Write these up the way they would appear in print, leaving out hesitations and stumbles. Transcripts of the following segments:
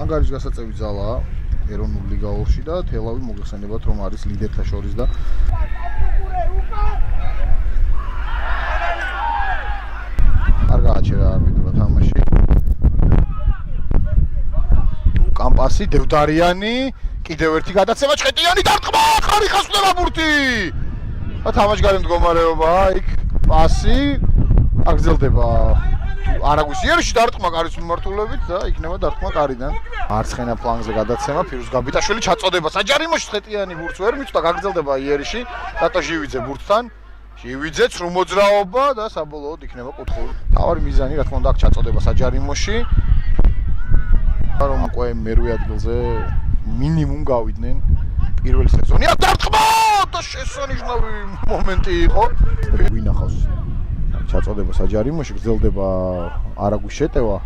ანგარის გასაწევი ძალაა ეროვნულ ლიგა 2-ში და თელავი მოგეხსენებათ რომ არის ლიდერთა შორის და არ გააჩერა არბიტრმა თამაში. კამპასი, დევდარიანი, კიდევ ერთი გადაცემა ჩხეტიანი დარტყმა, ხარი ხასვდება ბურთი. და თამაშგარი მდგომარეობა, იქ პასი აგრძელდება. არაგვის იერში დარტყმა კარის მიმართულებით და იქნება დარტყმა კარიდან. მარცხენა ფლანგზე გადაცემა ფირუზ გაბიტაშვილი ჩაწოდება საჯარიმოში ხეტიანი ბურთს ვერ მიწვდა გაგრძელდება იერში დატო ჟივიძე ბურთთან. ჟივიძეც რომ მოძრაობა და საბოლოოდ იქნება კუთხური. თავარი მიზანი რა თქმა უნდა აქ ჩაწოდება საჯარიმოში. რომ უკვე მერვე ადგილზე მინიმუმ გავიდნენ პირველი სეზონი. დარტყმა და შესანიშნავი მომენტი იყო. ვინახავს ჩაწოდება საჯარიმოში, გრძელდება არაგვის შეტევა.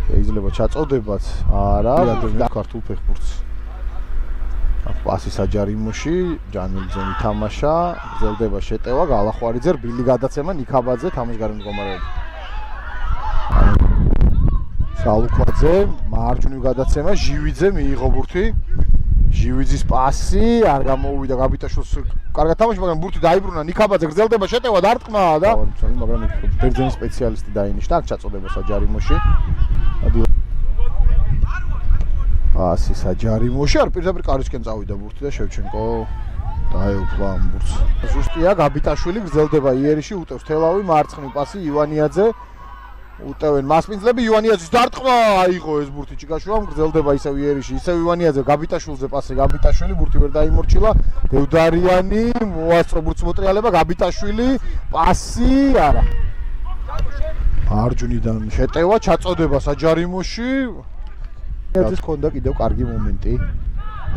შეიძლება ჩაწოდებაც არა, ქართულ ფეხბურთს. პასი საჯარიმოში, ჯანილძენი თამაშა, გრძელდება შეტევა, გალახვარიძე, რბილი გადაცემა, ნიქაბაძე თამაშგარი მდგომარეობა. სალუქვაძე, მარჯვნივ გადაცემა, ჟივიძე მიიღო ბურთი. ჟივიძის პასი არ გამოუვიდა გაბიტაშვილს კარგად თამაში, მაგრამ ბურთი დაიბრუნა, ნიქაბაძე გრძელდება შეტევა დარტყმა და მაგრამ ბერძენის სპეციალისტი დაინიშნა, აქ ჩაწოდება საჯარიმოში. პასი საჯარიმოში, არ პირდაპირ კარისკენ წავიდა ბურთი და შევჩენკო დაეუფლა ამ ბურთს. ზუსტია, გაბიტაშვილი გრძელდება იერში, უტევს თელავი, მარცხნივ პასი ივანიაძე. უტევენ მასპინძლები, ივანიაძის დარტყმა აიღო ეს ბურთი ჭიკაშუამ, გრძელდება ისევ იერში, ისევ ივანიაძე გაბიტაშვილზე პასი გაბიტაშვილი, ბურთი ვერ დაიმორჩილა. დევდარიანი მოასწრო ბურთს მოტრიალება, გაბიტაშვილი, პასი არა. მარჯვნიდან შეტევა, ჩაწოდება საჯარიმოში. ეს ქონდა კიდევ კარგი მომენტი.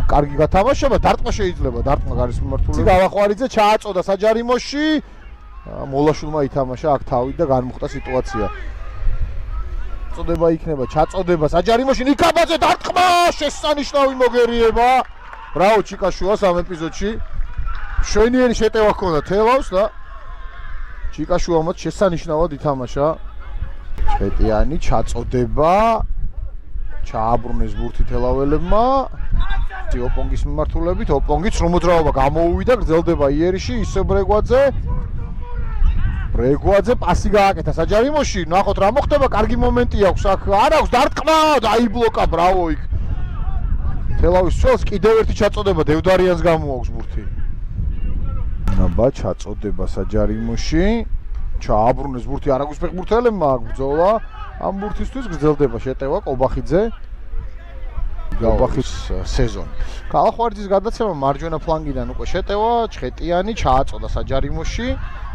კარგი გათამაშება, დარტყმა შეიძლება, დარტყმა გარის მიმართულებით. გალახვარიძე ჩააწოდა საჯარიმოში. მოლაშულმა ითამაშა აქ თავი და განმუხტა სიტუაცია. წოდება იქნება, ჩაწოდება საჯარიმოში, ნიქაბაძე დარტყმა, შესანიშნავი მოგერიება. ბრავო ჩიკაშუას ამ ეპიზოდში. შვენიერი შეტევა ჰქონდა თელავს და ჩიკაშუამაც შესანიშნავად ითამაშა. ჩხეტიანი ჩაწოდება. ჩააბრუნეს ბურთი თელაველებმა. ოპონგის მიმართულებით, ოპონგიც რომ მოძრაობა გამოუვიდა, გრძელდება იერში, ისევ ბრეგვაძე. ბრეგვაძე პასი გააკეთა საჯარიმოში, ნახოთ რა მოხდება, კარგი მომენტი აქვს აქ, არ აქვს დარტყმა, დაიბლოკა, ბრავო იქ. თელავის წელს კიდევ ერთი ჩაწოდება დევდარიანს გამოაქვს ბურთი. აბა ჩაწოდება საჯარიმოში, ჩააბრუნეს ბურთი არაგვის ფეხბურთელებმა აქ ბრძოლა, ამ ბურთისთვის გრძელდება შეტევა კობახიძე. გალბახის სეზონი. გალახვარიძის გადაცემა მარჯვენა ფლანგიდან უკვე შეტევა, ჩხეტიანი ჩააწოდა საჯარიმოში.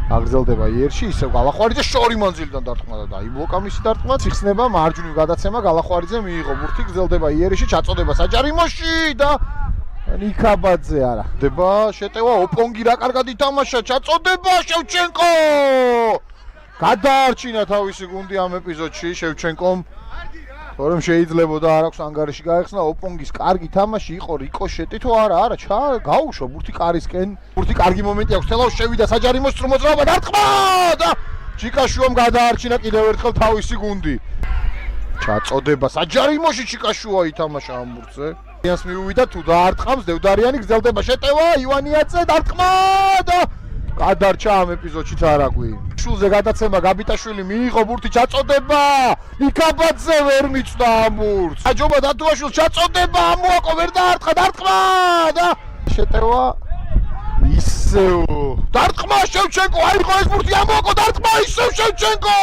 აგრძელდება იერში, ისევ გალახვარიძე შორი მანძილიდან დარტყმა და დაიბლოკა მისი დარტყმა. იხსნება მარჯვნივ გადაცემა, გალახვარიძე მიიღო ბურთი, გრძელდება იერში, ჩაწოდება საჯარიმოში და ნიქაბაძე არა. დება შეტევა, ოპონგი რა კარგად ითამაშა, ჩაწოდება შევჩენკო. გადაარჩინა თავისი გუნდი ამ ეპიზოდში შევჩენკომ. თორემ შეიძლებოდა არ აქვს ანგარიში გაეხსნა ოპონგის კარგი თამაში იყო რიკოშეტი თუ არა გაუშვა ბურთი კარისკენ ბურთი კარგი მომენტი აქვს თელავს შევიდა საჯარიმოს რომ მოძრაობა დარტყმა და ჩიკაშუამ გადაარჩინა კიდევ ერთხელ თავისი გუნდი ჩაწოდება საჯარიმოში ჩიკაშუა ითამაშა ამ ბურთზე იანს მიუვიდა თუ დაარტყამს დევდარიანი გრძელდება შეტევა ივანიაძე დარტყმა და გადარჩა ამ ეპიზოდში თარაგვი. შულზე გადაცემა გაბიტაშვილი მიიღო ბურთი ჩაწოდება. ნიქაბაძე ვერ მიწვდა ამ ბურთს. აჯობა დადუაშვილს ჩაწოდება, ამოაკო ვერ დაარტყა დარტყმა და შეტევა ისევ დარტყმა შევჩენკო აიღო ეს ბურთი ამოაკო დარტყმა ისევ შევჩენკო.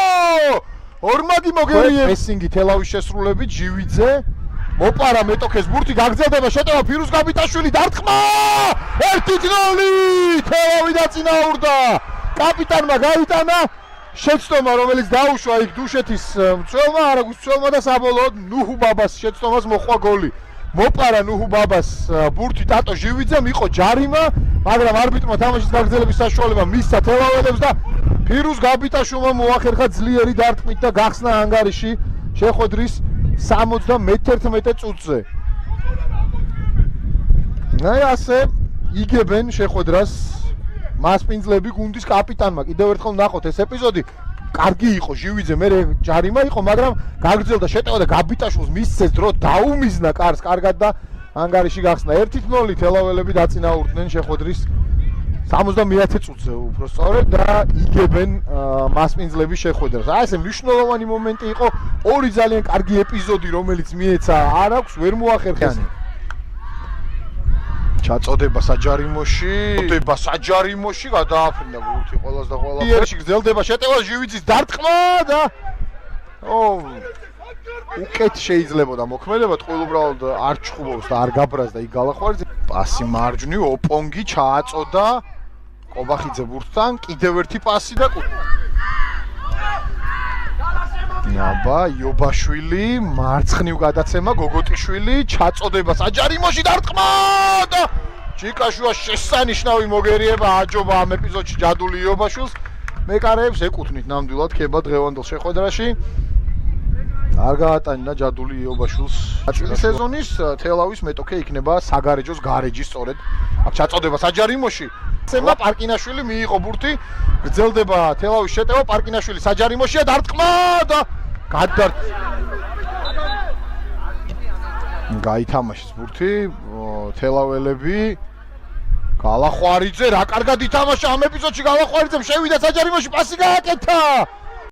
ორმაგი მოგერიე. პრესინგი თელავის შესრულებით ჟივიძე მოპარა მეტოქეს ბურთი გაგრძელდება შეტევა ფირუზ გაბიტაშვილი დარტყმა 1-0 თელავი დაწინაურდა კაპიტანმა გაიტანა შეცდომა რომელიც დაუშვა იქ დუშეთის მწველმა არაგვის მწველმა და საბოლოოდ ნუჰუ ბაბას შეცდომას მოხვა გოლი მოპარა ნუჰუ ბაბას ბურთი ტატო ჟივიძემ იყო ჯარიმა მაგრამ არბიტრმა თამაშის გაგრძელების საშუალება მისცა თელაველებს და ფირუზ გაბიტაშვილმა მოახერხა ძლიერი დარტყმით და გახსნა ანგარიში შეხვედრის 71 წუთზე. აი ასე იგებენ შეხვედრას მასპინძლები გუნდის კაპიტანმა. კიდევ ერთხელ ნახოთ ეს ეპიზოდი. კარგი იყო ჟივიძე, მე ჯარიმა იყო, მაგრამ გაგრძელდა შეტევა და გაბიტაშვილს მისცეს დრო დაუმიზნა კარს კარგად და ანგარიში გახსნა 1-0 თელაველები დაწინაურდნენ შეხვედრის 70 წუთზე უფრო სწორედ და იგებენ მასპინძლების შეხვედრას. აი ესე მნიშვნელოვანი მომენტი იყო, ორი ძალიან კარგი ეპიზოდი რომელიც მიეცა არ აქვს ვერ მოახერხეს. ჩაწოდება საჯარიმოში გადააფრინდა გურთი ყველას და ყველა ფერში გრძელდება შეტევა ჟივიძის დარტყმა და უკეთ შეიძლებოდა მოქმედება ტყუილ უბრალოდ არ ჩხუბობს და არ გაბრაზ და იქ გალახვარიძე პასი მარჯვნივ ოპონგი ჩააწოდა კობახიძე ბურთთან კიდევ ერთი პასი და აბა იობაშვილი მარცხნივ გადაცემა გოგოტიშვილი ჩაწოდება საჯარიმოში დარტყმა და ჩიკაშუას შესანიშნავი მოგერიება აჯობა ამ ეპიზოდში ჯადული იობაშვილს მეკარეებს ეკუთვნით ნამდვილად ქება დღევანდელ შეხვედრაში არ გაატანინა ჯადული იობაშვილს წელი სეზონის თელავის მეტოქე იქნება საგარეჯოს გარეჯი სწორედ აქ ჩაწოდება საჯარიმოში ცემა პარკინაშვილი მიიღო ბურთი გრძელდება თელავის შეტევა პარკინაშვილი საჯარიმოშია დარტყმა და გაითამაშეს ბურთი თელაველები გალახვარიძე რა კარგად ითამაშა ამ ეპიზოდში გალახვარიძემ შევიდა საჯარიმოში პასი გააკეთა